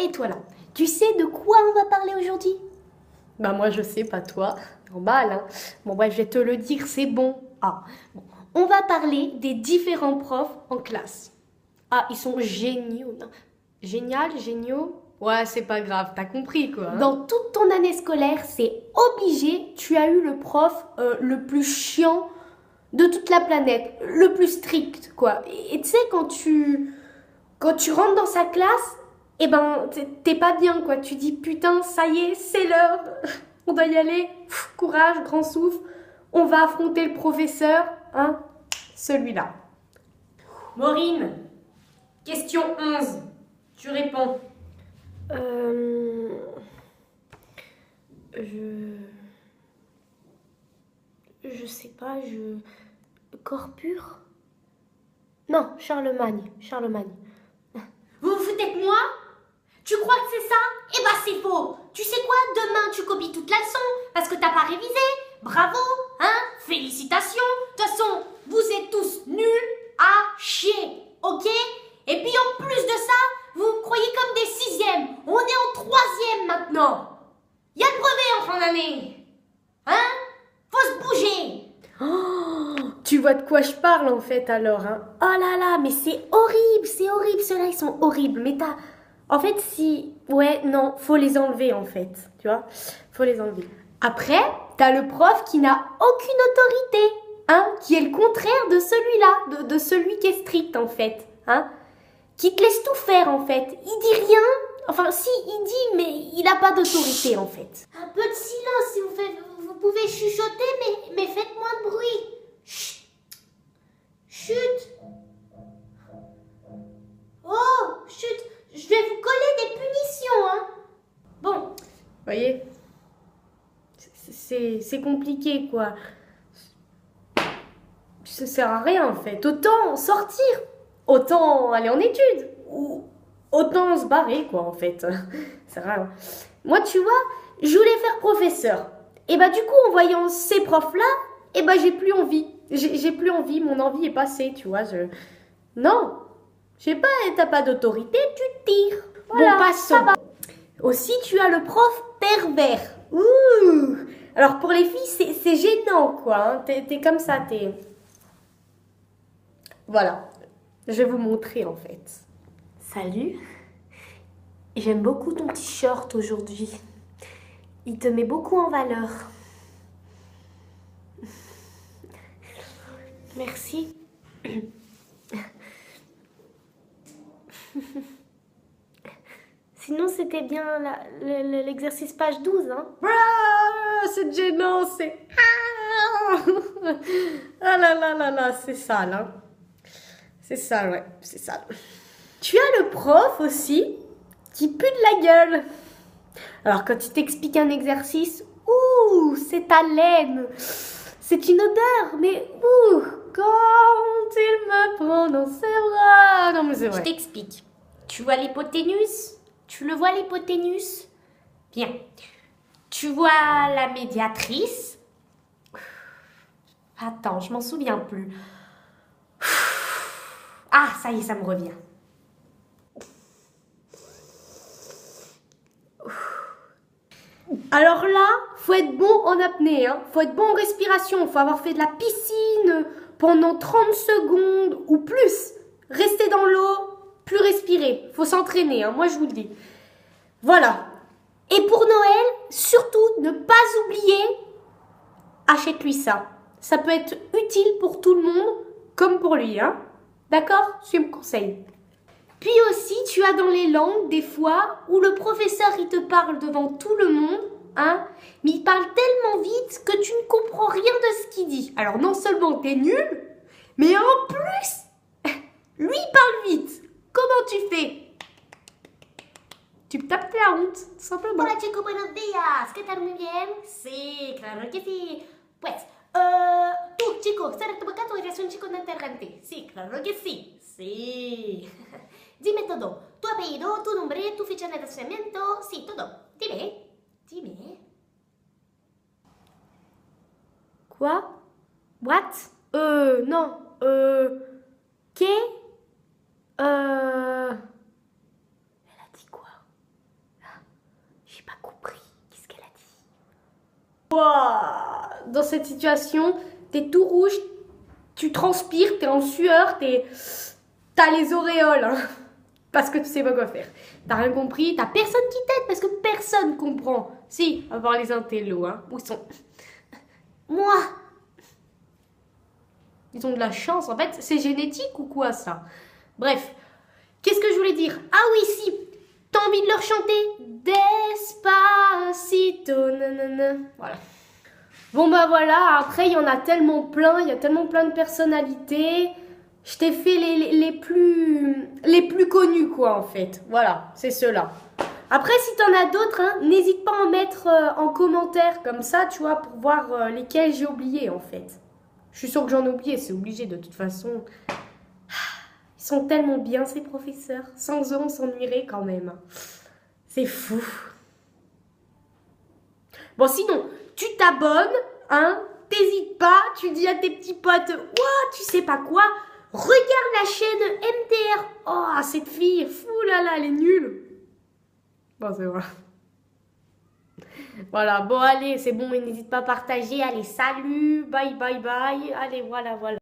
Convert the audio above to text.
Et toi là, tu sais de quoi on va parler aujourd'hui? Bah moi je sais, pas toi. Normal, hein. Bon bah je vais te le dire, c'est bon. Bon, on va parler des différents profs en classe. Ils sont géniaux, non? Géniaux? Ouais, c'est pas grave, t'as compris quoi. Hein. Dans toute ton année scolaire, c'est obligé, tu as eu le prof le plus chiant de toute la planète, le plus strict, quoi. Et tu sais, quand tu rentres dans sa classe, eh ben, t'es pas bien, quoi. Tu dis, putain, ça y est, c'est l'heure, on doit y aller. Courage, grand souffle, on va affronter le professeur, hein, celui-là. Maureen, question 11. Tu réponds. Je sais pas, corps pur? Non, Charlemagne. Vous vous foutez de moi? Tu crois que c'est ça? Eh ben c'est faux. Tu sais quoi? Demain tu copies toute la leçon parce que t'as pas révisé. Bravo, hein? Félicitations. De toute façon, vous êtes tous nuls à chier, ok? Et puis en plus de ça, vous me croyez comme des sixièmes. On est en troisième maintenant. Il y a le brevet en fin d'année. Hein? Faut se bouger. Tu vois de quoi je parle en fait alors, hein. Oh là là, mais c'est horrible, ceux-là, ils sont horribles. Mais en fait, ouais, non, faut les enlever en fait, tu vois, faut les enlever. Après, t'as le prof qui n'a aucune autorité, hein, qui est le contraire de celui-là, de celui qui est strict en fait, hein, qui te laisse tout faire en fait. Il dit rien, enfin si, il dit, mais il n'a pas d'autorité en fait. Un peu de silence si vous pouvez chuchoter, mais faites moins de bruit. Chut. Chut. Oh, chut. Je vais vous coller des punitions, hein. Bon. Voyez, c'est compliqué quoi. Ça sert à rien en fait. Autant sortir, autant aller en études, ou autant se barrer quoi en fait. Ça sert à rien. Moi tu vois, je voulais faire professeur. Et bah du coup en voyant ces profs là, et bah j'ai plus envie. J'ai plus envie, mon envie est passée, tu vois. Non, je sais pas, t'as pas d'autorité, tu tires. Voilà, bon, passons. Aussi, tu as le prof pervers. Ouh. Alors pour les filles, c'est gênant, quoi. Hein. T'es comme ça, Voilà. Je vais vous montrer, en fait. Salut. J'aime beaucoup ton t-shirt aujourd'hui. Il te met beaucoup en valeur. Merci. Sinon, c'était bien l'exercice page 12, hein? C'est gênant, c'est... Ah là, c'est sale, hein? C'est sale, ouais, c'est sale. Tu as le prof aussi qui pue de la gueule. Alors, quand il t'explique un exercice, c'est ta laine. C'est une odeur, mais quand il me prend dans ses bras. Non, mais c'est vrai. Je t'explique. Tu vois l'hypoténuse? Tu le vois l'hypoténuse? Bien. Tu vois la médiatrice? Attends, je m'en souviens plus. Ah, ça y est, ça me revient. Alors là, faut être bon en apnée, hein. Faut être bon en respiration, faut avoir fait de la piscine pendant 30 secondes ou plus. Rester dans l'eau, plus respirer. Faut s'entraîner, hein, moi je vous le dis. Voilà. Et pour Noël, surtout, ne pas oublier, achète-lui ça. Ça peut être utile pour tout le monde, comme pour lui, hein. D'accord? Suis mon conseil. Puis aussi, tu as dans les langues des fois où le professeur il te parle devant tout le monde, hein, mais il parle tellement vite que tu ne comprends rien de ce qu'il dit. Alors non seulement t'es nul, mais en plus, lui il parle vite. Comment tu fais? Tu me tapes la honte, tout simplement. Hola chicos, buenos días. ¿Qué tal? Muy bien. Sí, claro que sí. Pues, tú, chico, ¿sabes tu boca? Tú eres un chico inteligente. Sí, claro que sí. Sí. Dime todo. Tu apellido, tu nombre, tu fecha de nacimiento. Sí, todo. Dime. Quoi? What? Non. Qu'est? Elle a dit quoi? Ouah, dans cette situation, t'es tout rouge, tu transpires, t'es en sueur, t'as les auréoles, hein, parce que tu sais pas quoi faire. T'as rien compris, t'as personne qui t'aide parce que personne comprend. Si, à part les intellos, hein, où ils sont... Moi, Ils ont de la chance, en fait, c'est génétique ou quoi ça? Bref, qu'est-ce que je voulais dire? Ah oui, si, t'as envie de leur chanter Despacito, nanana. Voilà. Bon bah voilà, après il y en a tellement plein, il y a tellement plein de personnalités. Je t'ai fait les plus connus quoi en fait. Voilà, c'est ceux-là. Après si t'en as d'autres, hein, n'hésite pas à en mettre en commentaire comme ça, tu vois, pour voir lesquels j'ai oublié en fait. Je suis sûre que j'en ai oublié, c'est obligé de toute façon. Ils sont tellement bien ces professeurs. Sans eux on s'ennuierait quand même. C'est fou. Bon sinon, tu t'abonnes, hein, t'hésites pas, tu dis à tes petits potes, ouah, tu sais pas quoi, regarde la chaîne MDR. Oh, cette fille, fou là là, elle est nulle. Bon, c'est vrai. Voilà, bon allez, c'est bon, mais n'hésite pas à partager. Allez, salut, bye bye bye. Allez, voilà, voilà.